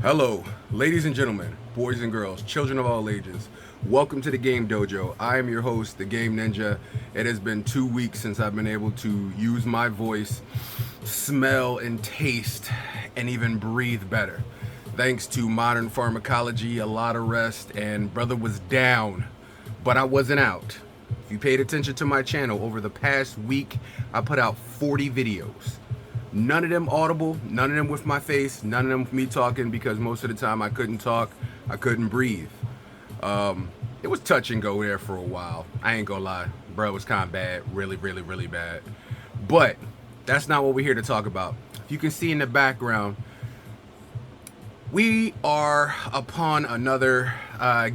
Hello, ladies and gentlemen, boys and girls, children of all ages. Welcome to the Game Dojo. I am your host, the Game Ninja. It has been 2 weeks since I've been able to use my voice, smell and taste, and even breathe better. Thanks to modern pharmacology, a lot of rest, and brother was down, but I wasn't out. If you paid attention to my channel over the past week, I put out 40 videos. None of them audible, none of them with my face, none of them with me talking, because most of the time I couldn't talk, I couldn't breathe. It was touch and go there for a while. I ain't gonna lie, bro, it was kind of bad, really bad. But that's not what we're here to talk about. If you can see in the background, we are upon another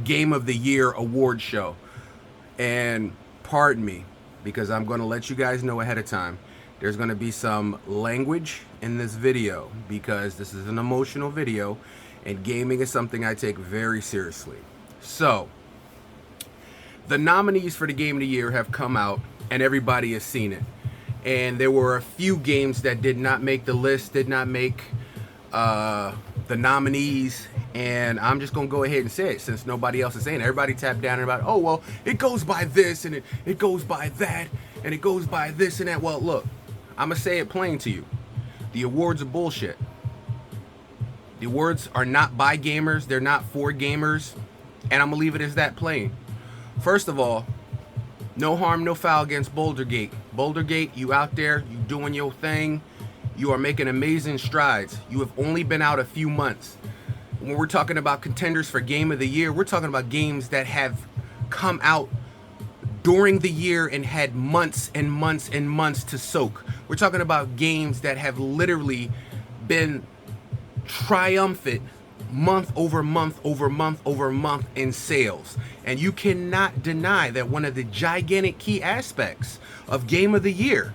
Game of the Year award show. And pardon me, because I'm gonna let you guys know ahead of time. There's going to be some language in this video because this is an emotional video and gaming is something I take very seriously. So, the nominees for the Game of the Year have come out and everybody has seen it. And there were a few games that did not make the list, did not make the nominees. And I'm just going to go ahead and say it since nobody else is saying it. Everybody tapped down and about, oh, well, it goes by this and it goes by that and it goes by this and that. Well, look. I'm going to say it plain to you. The awards are bullshit. The awards are not by gamers. They're not for gamers. And I'm going to leave it as that plain. First of all, no harm, no foul against Bouldergate. Bouldergate, you out there, you doing your thing. You are making amazing strides. You have only been out a few months. When we're talking about contenders for Game of the Year, we're talking about games that have come out during the year and had months and months and months to soak. We're talking about games that have literally been triumphant month over month over month over month in sales. And you cannot deny that one of the gigantic key aspects of Game of the Year,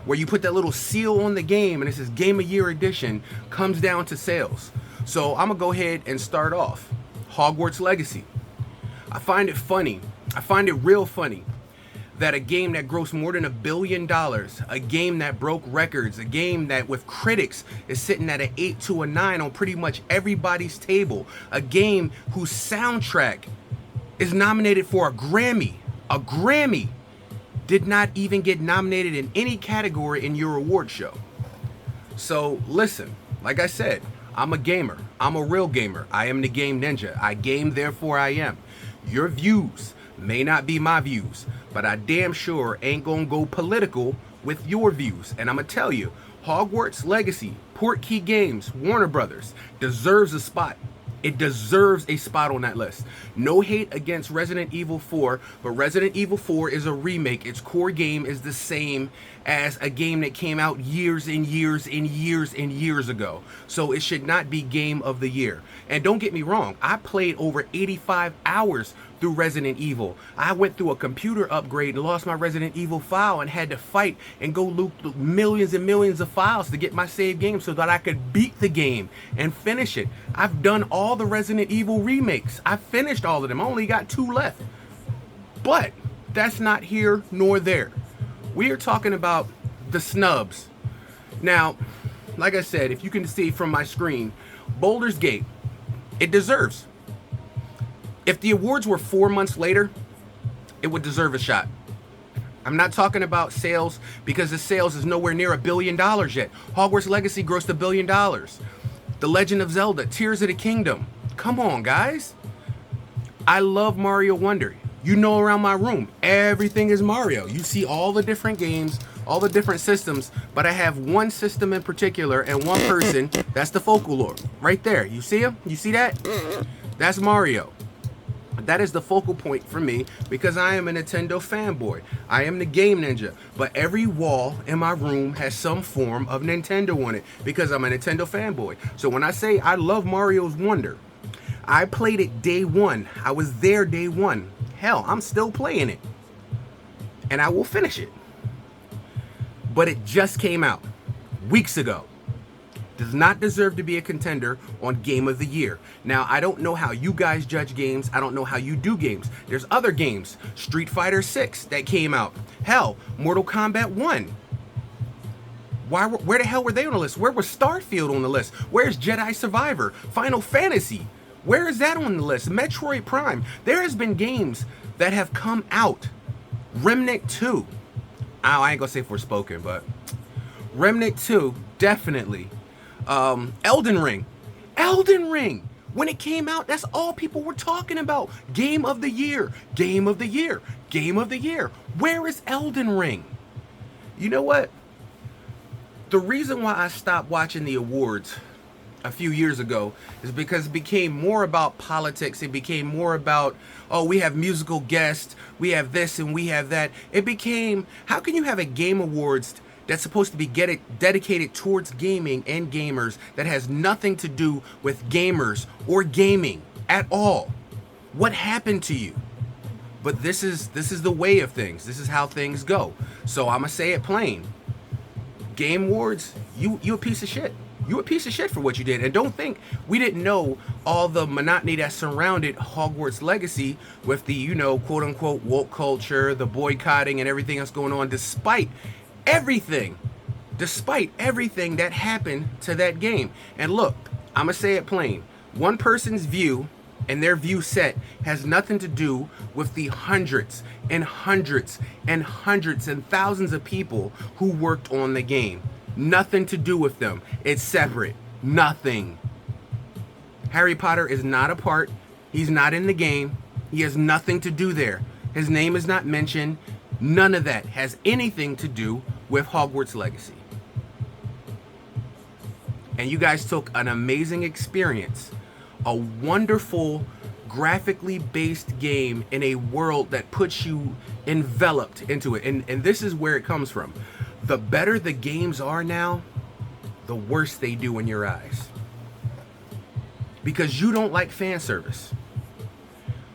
where you put that little seal on the game and it says Game of Year Edition, comes down to sales. So I'm gonna go ahead and start off. Hogwarts Legacy. I find it funny. I find it real funny that a game that grossed more than $1 billion, a game that broke records, a game that with critics is sitting at an 8 to a 9 on pretty much everybody's table, a game whose soundtrack is nominated for a Grammy, did not even get nominated in any category in your award show. So listen, like I said, I'm a gamer. I'm a real gamer. I am the Game Ninja. I game, therefore I am. Your views may not be my views, but I damn sure ain't gonna go political with your views. And I'm gonna tell you, Hogwarts Legacy, Portkey Games, Warner Brothers, deserves a spot. It deserves a spot on that list. No hate against Resident Evil 4, but Resident Evil 4 is a remake. Its core game is the same as a game that came out years and years and years and years ago. So it should not be Game of the Year. And don't get me wrong, I played over 85 hours through Resident Evil. I went through a computer upgrade and lost my Resident Evil file and had to fight and go loot millions and millions of files to get my save game so that I could beat the game and finish it. I've done all the Resident Evil remakes. I've finished all of them. I only got 2 left. But that's not here nor there. We are talking about the snubs. Now, like I said, if you can see from my screen, Baldur's Gate, it deserves. If the awards were 4 months later, it would deserve a shot. I'm not talking about sales because the sales is nowhere near $1 billion yet. Hogwarts Legacy grossed $1 billion. The Legend of Zelda, Tears of the Kingdom. Come on, guys. I love Mario Wonder. You know, around my room, everything is Mario. You see all the different games, all the different systems, but I have one system in particular and one person. That's the focal lord right there. You see him? You see that? That's Mario. That is the focal point for me because I am a Nintendo fanboy. I am the Game Ninja, but every wall in my room has some form of Nintendo on it because I'm a Nintendo fanboy. So when I say I love Mario's Wonder, I played it day one. I was there day one. Hell, I'm still playing it. And I will finish it. But it just came out weeks ago. Does not deserve to be a contender on Game of the Year. Now, I don't know how you guys judge games. I don't know how you do games. There's other games. Street Fighter 6 that came out. Hell, Mortal Kombat 1. Where the hell were they on the list? Where was Starfield on the list? Where's Jedi Survivor? Final Fantasy? Where is that on the list? Metroid Prime. There has been games that have come out. Remnant 2. I ain't gonna say Forspoken, but Remnant 2, definitely. Elden Ring. Elden Ring. When it came out, that's all people were talking about. Game of the year. Game of the year. Game of the year. Where is Elden Ring? You know what? The reason why I stopped watching the awards a few years ago is because it became more about politics. It became more about, oh, we have musical guests, we have this and we have that. It became, how can you have a game awards that's supposed to be dedicated towards gaming and gamers that has nothing to do with gamers or gaming at all? What happened to you? But this is the way of things. This is how things go. So I'm gonna say it plain. Game Awards, you a piece of shit. You a piece of shit for what you did. And don't think we didn't know all the monotony that surrounded Hogwarts Legacy with the, you know, quote unquote woke culture, the boycotting and everything that's going on, despite everything that happened to that game. And look, I'm gonna say it plain. One person's view and their view set has nothing to do with the hundreds and hundreds and hundreds and thousands of people who worked on the game. Nothing to do with them. It's separate. Nothing. Harry Potter is not a part. He's not in the game. He has nothing to do there. His name is not mentioned. None of that has anything to do with Hogwarts Legacy. And you guys took an amazing experience, a wonderful graphically based game in a world that puts you enveloped into it. And this is where it comes from. The better the games are now, the worse they do in your eyes. Because you don't like fan service.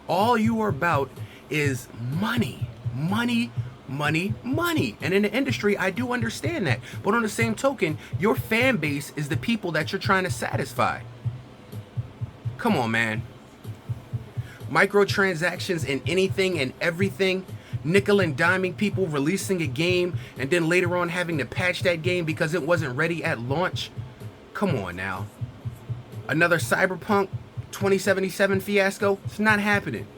All you are about is money, money, money, money. And in the industry, I do understand that. But on the same token, your fan base is the people that you're trying to satisfy. Come on, man. Microtransactions in anything and everything. Nickel and diming people releasing a game and then later on having to patch that game because it wasn't ready at launch. Come on now. Another Cyberpunk 2077 fiasco? It's not happening.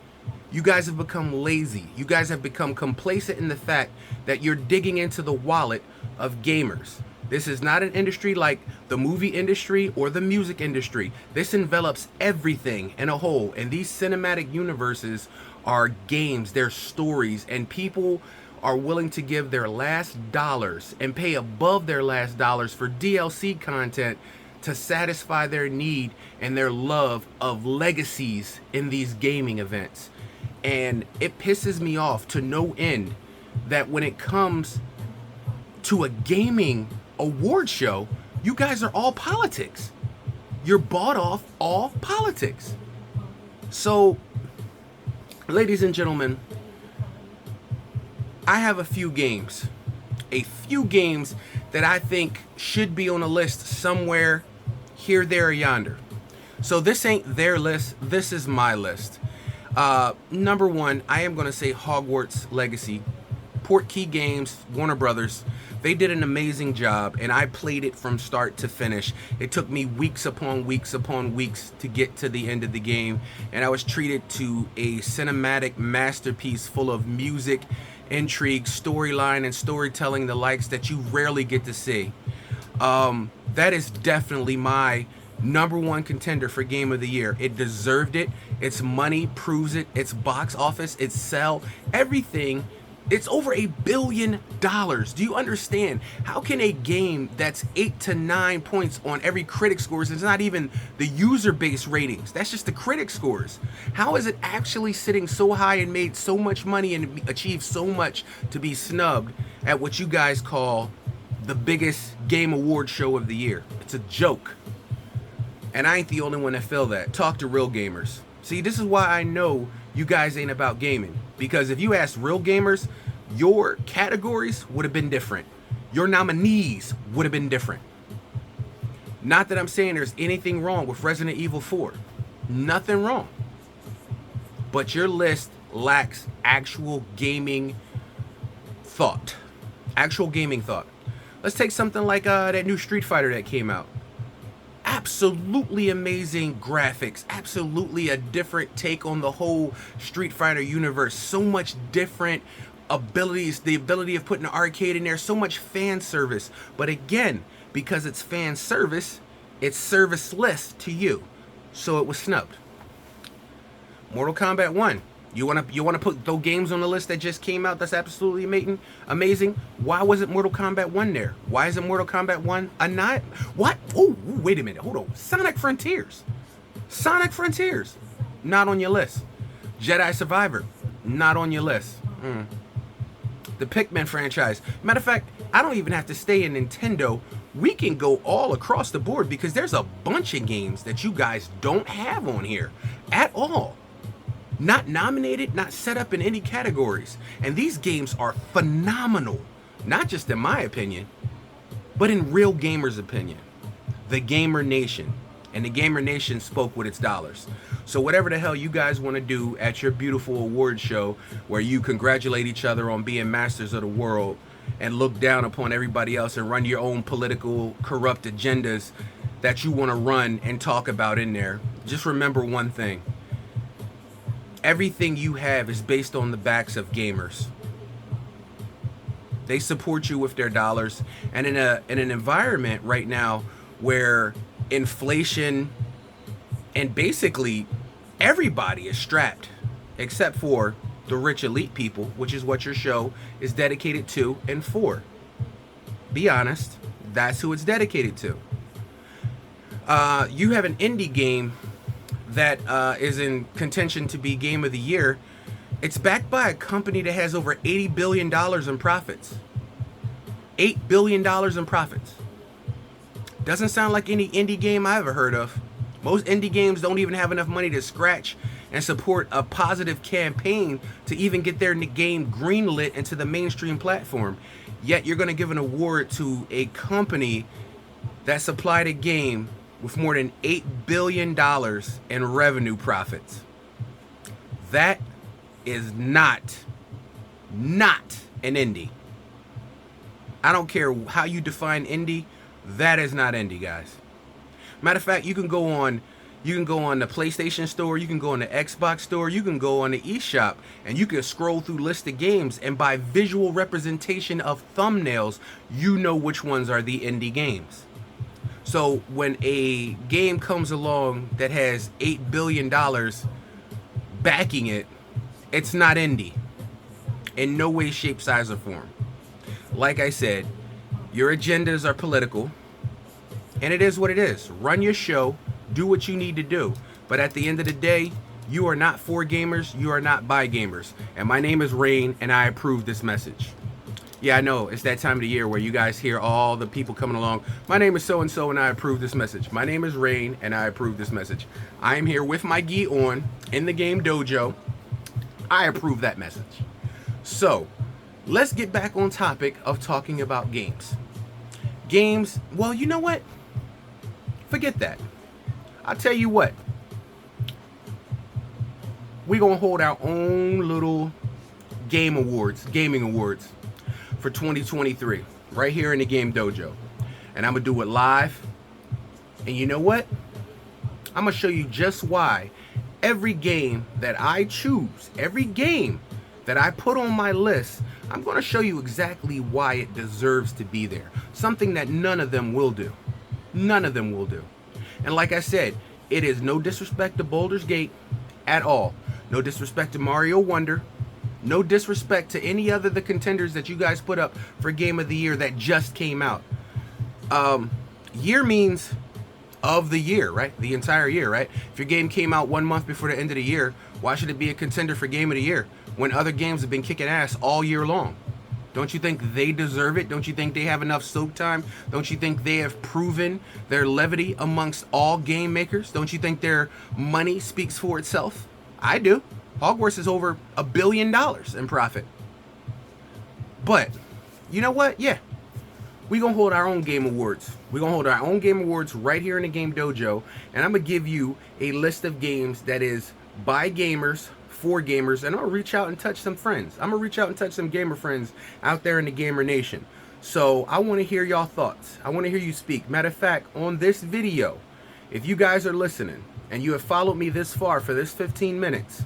You guys have become lazy. You guys have become complacent in the fact that you're digging into the wallet of gamers. This is not an industry like the movie industry or the music industry. This envelops everything in a whole. And these cinematic universes are games, they're stories, and people are willing to give their last dollars and pay above their last dollars for DLC content to satisfy their need and their love of legacies in these gaming events. And it pisses me off to no end that when it comes to a gaming award show, you guys are all politics. You're bought off all politics. So, ladies and gentlemen, I have a few games that I think should be on a list somewhere here, there, or yonder. So this ain't their list, this is my list. Number one, I am going to say Hogwarts Legacy. Portkey Games, Warner Brothers, they did an amazing job, and I played it from start to finish. It took me weeks upon weeks upon weeks to get to the end of the game, and I was treated to a cinematic masterpiece full of music, intrigue, storyline, and storytelling, the likes that you rarely get to see. That is definitely my number one contender for Game of the Year. It deserved it. Its money proves it. Its box office, its sell, everything. It's over $1 billion. Do you understand? How can a game that's 8 to 9 points on every critic scores, it's not even the user base ratings, that's just the critic scores. How is it actually sitting so high and made so much money and achieved so much to be snubbed at what you guys call the biggest game award show of the year? It's a joke. And I ain't the only one that feel that. Talk to real gamers. See, this is why I know you guys ain't about gaming. Because if you asked real gamers, your categories would have been different. Your nominees would have been different. Not that I'm saying there's anything wrong with Resident Evil 4. Nothing wrong. But your list lacks actual gaming thought. Actual gaming thought. Let's take something like that new Street Fighter that came out. Absolutely amazing graphics, absolutely a different take on the whole Street Fighter universe. So much different abilities, the ability of putting an arcade in there, so much fan service. But again, because it's fan service, it's serviceless to you. So it was snubbed. Mortal Kombat 1. You wanna put those games on the list that just came out that's absolutely amazing? Why wasn't Mortal Kombat 1 there? Why isn't Mortal Kombat 1 a not? What? Oh, wait a minute. Hold on. Sonic Frontiers. Sonic Frontiers. Not on your list. Jedi Survivor. Not on your list. The Pikmin franchise. Matter of fact, I don't even have to stay in Nintendo. We can go all across the board because there's a bunch of games that you guys don't have on here at all. Not nominated, not set up in any categories. And these games are phenomenal. Not just in my opinion, but in real gamers' opinion. The Gamer Nation. And the Gamer Nation spoke with its dollars. So whatever the hell you guys want to do at your beautiful award show where you congratulate each other on being masters of the world and look down upon everybody else and run your own political corrupt agendas that you want to run and talk about in there, just remember one thing. Everything you have is based on the backs of gamers. They support you with their dollars. And in an environment right now where inflation and basically everybody is strapped except for the rich elite people, which is what your show is dedicated to and for. Be honest, that's who it's dedicated to. You have an indie game that is in contention to be Game of the Year. It's backed by a company that has over $80 billion in profits. $8 billion in profits. Doesn't sound like any indie game I ever heard of. Most indie games don't even have enough money to scratch and support a positive campaign to even get their game greenlit into the mainstream platform. Yet you're going to give an award to a company that supplied a game with more than $8 billion in revenue profits. That is not an indie. I don't care how you define indie, that is not indie, guys. Matter of fact, you can go on the PlayStation Store, you can go on the Xbox Store, you can go on the eShop, and you can scroll through list of games, and by visual representation of thumbnails, you know which ones are the indie games. So when a game comes along that has $8 billion backing it, it's not indie. In no way, shape, size, or form. Like I said, your agendas are political, and it is what it is. Run your show, do what you need to do. But at the end of the day, you are not for gamers, you are not by gamers. And my name is Rain, and I approve this message. Yeah, I know, it's that time of the year where you guys hear all the people coming along. My name is so-and-so, and I approve this message. My name is Rain, and I approve this message. I am here with my gi on in the game dojo. I approve that message. So, let's get back on topic of talking about games. Games, well, you know what? Forget that. I'll tell you what. We're going to hold our own little gaming awards for 2023 right here in the Game Dojo. And I'm going to do it live. And you know what? I'm going to show you just why every game that I choose, every game that I put on my list, I'm going to show you exactly why it deserves to be there. Something that none of them will do. None of them will do. And like I said, it is no disrespect to Baldur's Gate at all. No disrespect to Mario Wonder. No disrespect to any other the contenders that you guys put up for Game of the Year that just came out. Year means of the year, right? The entire year, right? If your game came out 1 month before the end of the year, why should it be a contender for Game of the Year when other games have been kicking ass all year long? Don't you think they deserve it? Don't you think they have enough soap time? Don't you think they have proven their levity amongst all game makers? Don't you think their money speaks for itself? I do. Hogwarts is over $1 billion in profit. But, you know what? Yeah. We're going to hold our own game awards. We're going to hold our own game awards right here in the Game Dojo. And I'm going to give you a list of games that is by gamers, for gamers. And I'll reach out and touch some friends. I'm going to reach out and touch some gamer friends out there in the Gamer Nation. So I want to hear y'all thoughts. I want to hear you speak. Matter of fact, on this video, if you guys are listening and you have followed me this far for this 15 minutes,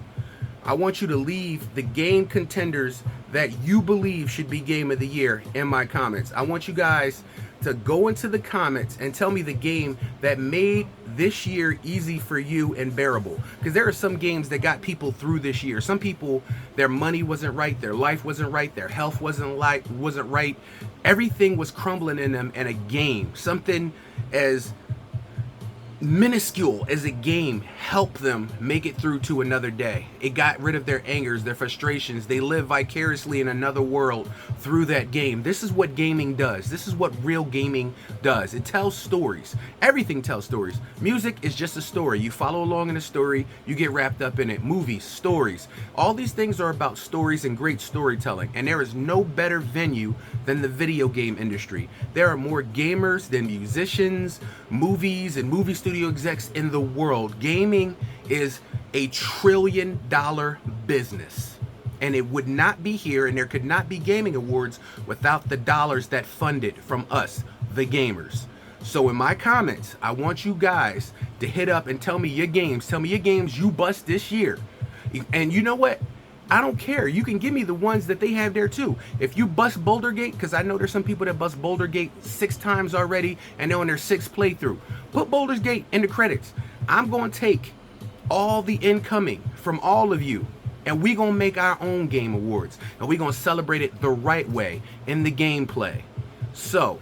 I want you to leave the game contenders that you believe should be game of the year in my comments. I want you guys to go into the comments and tell me the game that made this year easy for you and bearable. Because there are some games that got people through this year. Some people, their money wasn't right, their life wasn't right, their health wasn't right. Everything was crumbling in them, and a game, something as minuscule as a game, helped them make it through to another day. It got rid of their angers, their frustrations. They live vicariously in another world through that game. This is what gaming does. This is what real gaming does. It tells stories. Everything tells stories. Music is just a story. You follow along in a story, you get wrapped up in it. Movies, stories. All these things are about stories and great storytelling. And there is no better venue than the video game industry. There are more gamers than musicians, movies, and movie studio execs in the world. Gaming is a $1 trillion business, and it would not be here, and there could not be gaming awards without the dollars that fund it from us, the gamers. So in my comments, I want you guys to hit up and tell me your games. Tell me your games you bust this year. And you know what? I don't care. You can give me the ones that they have there too. If you bust Boulder Gate, because I know there's some people that bust Boulder Gate 6 times already and they're on their 6th playthrough. Put Boulder's Gate in the credits. I'm going to take all the incoming from all of you, and we going to make our own game awards, and we going to celebrate it the right way in the gameplay. So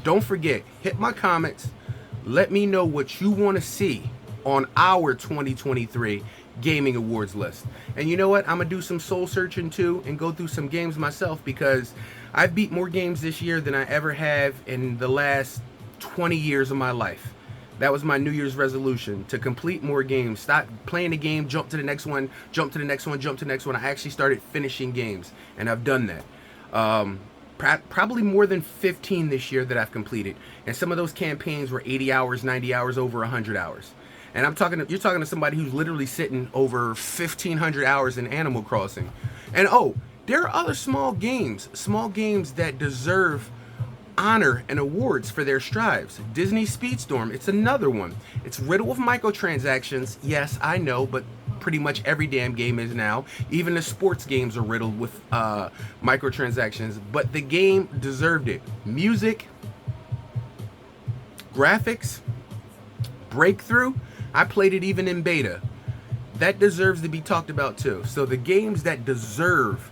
don't forget, hit my comments. Let me know what you want to see on our 2023 gaming awards list. And you know what? I'm gonna do some soul searching too and go through some games myself, because I've beat more games this year than I ever have in the last 20 years of my life. That was my New Year's resolution, to complete more games. Stop playing the game, jump to the next one, jump to the next one, jump to the next one. I actually started finishing games, and I've done that. Probably more than 15 this year that I've completed. And some of those campaigns were 80 hours, 90 hours, over 100 hours. And you're talking to somebody who's literally sitting over 1,500 hours in Animal Crossing. And oh, there are other small games that deserve honor and awards for their strives. Disney Speedstorm, it's another one. It's riddled with microtransactions. Yes, I know, but pretty much every damn game is now. Even the sports games are riddled with microtransactions. But the game deserved it. Music, graphics, breakthrough. I played it even in beta. That deserves to be talked about too. So the games that deserve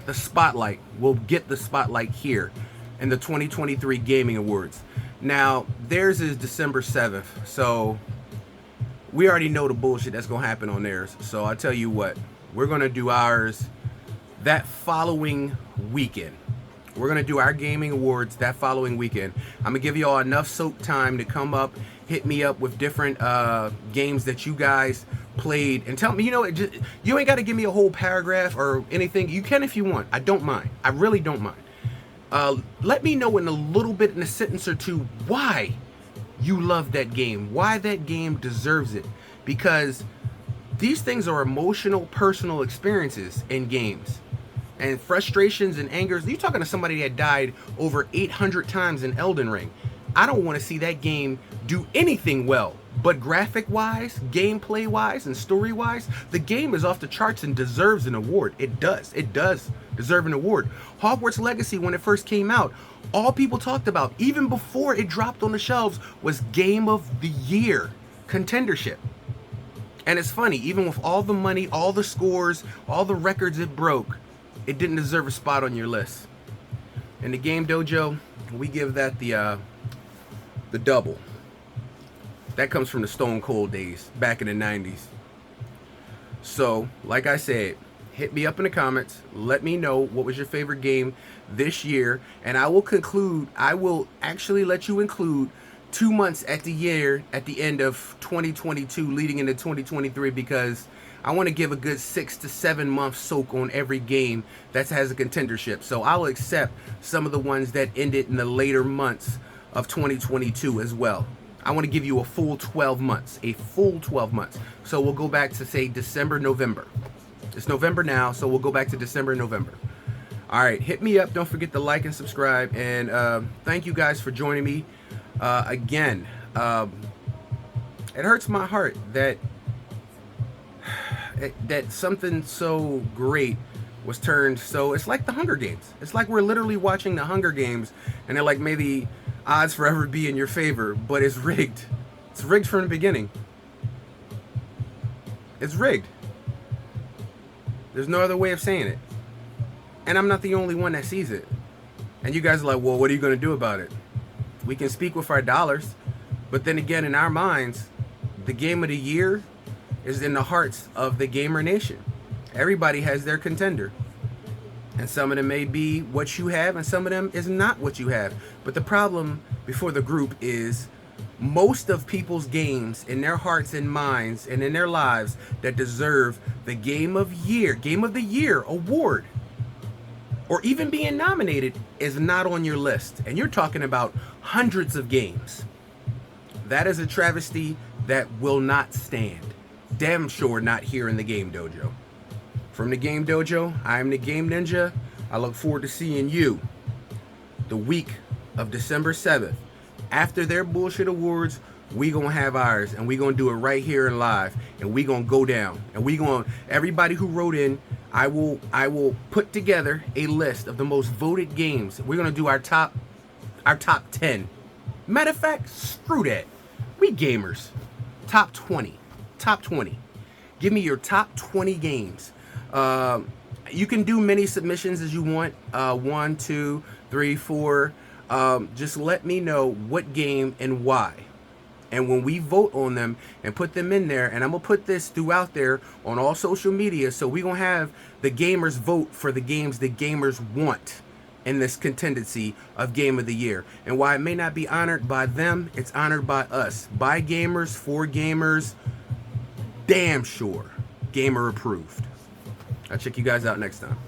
the spotlight will get the spotlight here in the 2023 Gaming Awards. Now, theirs is December 7th. So we already know the bullshit that's going to happen on theirs. So I tell you what, we're going to do ours that following weekend. We're going to do our gaming awards that following weekend. I'm going to give y'all enough soak time to come up, hit me up with different games that you guys played, and tell me, you ain't got to give me a whole paragraph or anything. You can if you want. I don't mind. I really don't mind. Let me know in a little bit, in a sentence or two, why you love that game, why that game deserves it. Because these things are emotional, personal experiences in games. And frustrations and angers. You're talking to somebody that died over 800 times in Elden Ring. I don't want to see that game do anything well. But graphic-wise, gameplay-wise, and story-wise, the game is off the charts and deserves an award. It does. It does deserve an award. Hogwarts Legacy, when it first came out, all people talked about, even before it dropped on the shelves, was Game of the Year contendership. And it's funny, even with all the money, all the scores, all the records it broke, it didn't deserve a spot on your list. In the Game Dojo, we give that the double. That comes from the Stone Cold days, back in the 90s. So, like I said, hit me up in the comments. Let me know what was your favorite game this year. And I will actually let you include 2 months at the end of 2022, leading into 2023, because I want to give a good 6 to 7 month soak on every game that has a contendership. So I'll accept some of the ones that ended in the later months of 2022 as well. I want to give you a full 12 months, So we'll go back to, say, December, November. It's November now, so we'll go back to December, November. All right, hit me up. Don't forget to like and subscribe. And thank you guys for joining me again. It hurts my heart that something so great was turned so. It's like the Hunger Games. It's like we're literally watching the Hunger Games, and they're like, maybe odds forever be in your favor, but it's rigged. It's rigged from the beginning. It's rigged. There's no other way of saying it. And I'm not the only one that sees it. And you guys are like, well, what are you going to do about it? We can speak with our dollars, but then again, in our minds, the game of the year is in the hearts of the gamer nation. Everybody has their contender. And some of them may be what you have, and some of them is not what you have. But the problem before the group is most of people's games in their hearts and minds and in their lives that deserve the game of the year award, or even being nominated, is not on your list. And you're talking about hundreds of games. That is a travesty that will not stand. Damn sure not here in the Game Dojo. From the Game Dojo, I am the Game Ninja. I look forward to seeing you the week of December 7th. After their bullshit awards, we gonna have ours, and we gonna do it right here in live, and we gonna go down, and we gonna, everybody who wrote in, I will put together a list of the most voted games. We're gonna do our top 10. Matter of fact, screw that. We gamers. Top 20. Give me your top 20 games. You can do many submissions as you want. 1, 2, 3, 4. Just let me know what game and why. And when we vote on them and put them in there, and I'm going to put this throughout there on all social media, so we're going to have the gamers vote for the games the gamers want in this contingency of Game of the Year. And why it may not be honored by them, it's honored by us. By gamers, for gamers, damn sure. Gamer approved. I'll check you guys out next time.